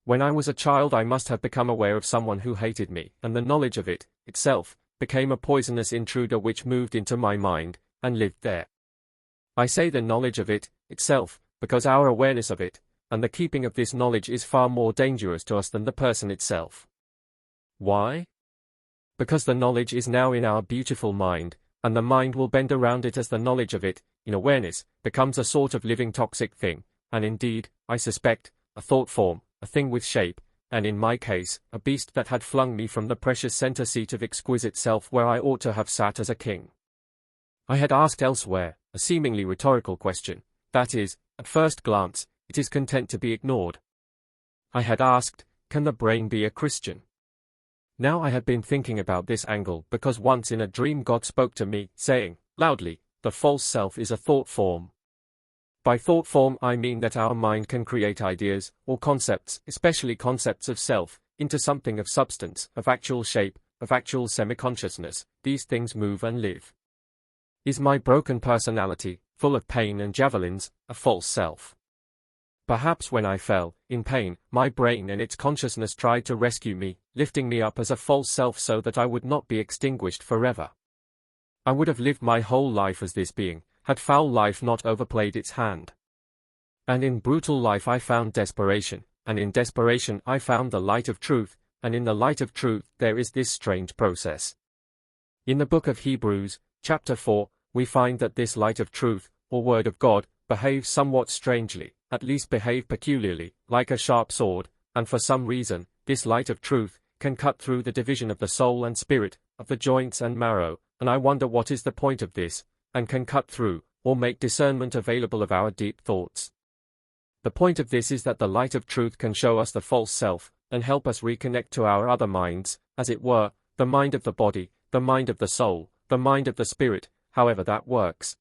When I was a child I must have become aware of someone who hated me, and the knowledge of it, itself, became a poisonous intruder which moved into my mind, and lived there. I say the knowledge of it, itself, because our awareness of it, and the keeping of this knowledge is far more dangerous to us than the person itself. Why? Because the knowledge is now in our beautiful mind, and the mind will bend around it as the knowledge of it, in awareness, becomes a sort of living toxic thing, and indeed, I suspect, a thought form, a thing with shape, and in my case, a beast that had flung me from the precious center seat of exquisite self where I ought to have sat as a king. I had asked elsewhere, a seemingly rhetorical question, that is, at first glance, it is content to be ignored. I had asked, can the brain be a Christian? Now I had been thinking about this angle because once in a dream God spoke to me, saying, loudly, the false self is a thought form. By thought form I mean that our mind can create ideas, or concepts, especially concepts of self, into something of substance, of actual shape, of actual semi-consciousness. These things move and live. Is my broken personality, full of pain and javelins, a false self? Perhaps when I fell, in pain, my brain and its consciousness tried to rescue me, lifting me up as a false self so that I would not be extinguished forever. I would have lived my whole life as this being, had foul life not overplayed its hand. And in brutal life I found desperation, and in desperation I found the light of truth, and in the light of truth there is this strange process. In the book of Hebrews, chapter 4, we find that this light of truth, or word of God, behaves somewhat strangely, at least behave peculiarly, like a sharp sword, and for some reason, this light of truth, can cut through the division of the soul and spirit, of the joints and marrow, and I wonder what is the point of this, and can cut through, or make discernment available of our deep thoughts. The point of this is that the light of truth can show us the false self, and help us reconnect to our other minds, as it were, the mind of the body, the mind of the soul, the mind of the spirit, however that works.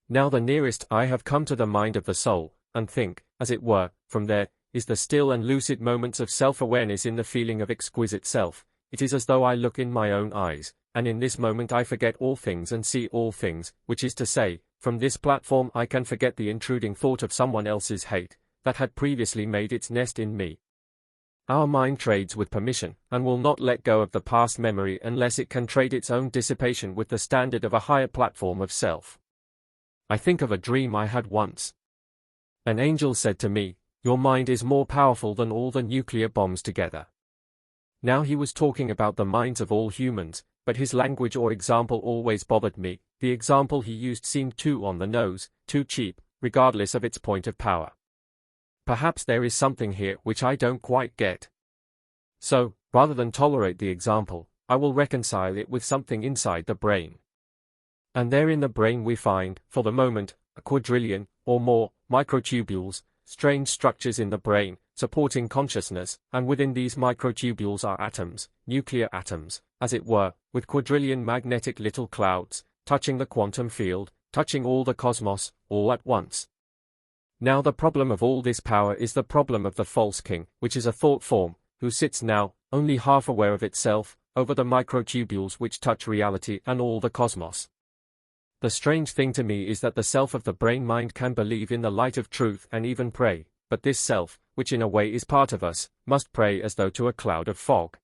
Now the nearest I have come to the mind of the soul, and think, as it were, from there, is the still and lucid moments of self-awareness in the feeling of exquisite self. It is as though I look in my own eyes, and in this moment I forget all things and see all things, which is to say, from this platform I can forget the intruding thought of someone else's hate, that had previously made its nest in me. Our mind trades with permission, and will not let go of the past memory unless it can trade its own dissipation with the standard of a higher platform of self. I think of a dream I had once. An angel said to me, your mind is more powerful than all the nuclear bombs together. Now he was talking about the minds of all humans, but his language or example always bothered me. The example he used seemed too on the nose, too cheap, regardless of its point of power. Perhaps there is something here which I don't quite get. So, rather than tolerate the example, I will reconcile it with something inside the brain. And there in the brain we find, for the moment, a quadrillion, or more, microtubules, strange structures in the brain, supporting consciousness, and within these microtubules are atoms, nuclear atoms, as it were, with quadrillion magnetic little clouds, touching the quantum field, touching all the cosmos, all at once. Now the problem of all this power is the problem of the false king, which is a thought form, who sits now, only half aware of itself, over the microtubules which touch reality and all the cosmos. The strange thing to me is that the self of the brain mind can believe in the light of truth and even pray, but this self, which in a way is part of us, must pray as though to a cloud of fog.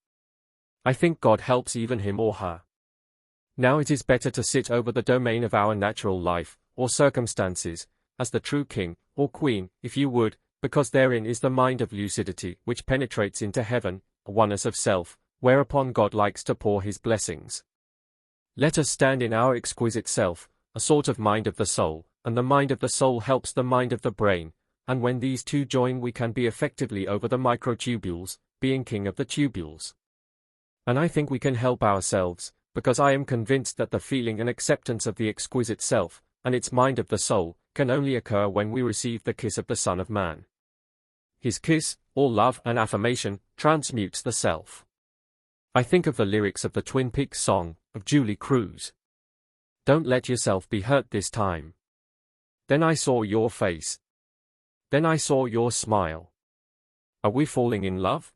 I think God helps even him or her. Now it is better to sit over the domain of our natural life, or circumstances, as the true king, or queen, if you would, because therein is the mind of lucidity which penetrates into heaven, a oneness of self, whereupon God likes to pour his blessings. Let us stand in our exquisite self, a sort of mind of the soul, and the mind of the soul helps the mind of the brain, and when these two join we can be effectively over the microtubules, being king of the tubules. And I think we can help ourselves, because I am convinced that the feeling and acceptance of the exquisite self, and its mind of the soul, can only occur when we receive the kiss of the Son of Man. His kiss, all love and affirmation, transmutes the self. I think of the lyrics of the Twin Peaks song, of Julie Cruz. Don't let yourself be hurt this time. Then I saw your face. Then I saw your smile. Are we falling in love?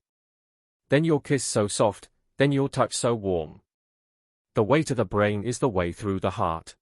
Then your kiss so soft, then your touch so warm. The way to the brain is the way through the heart.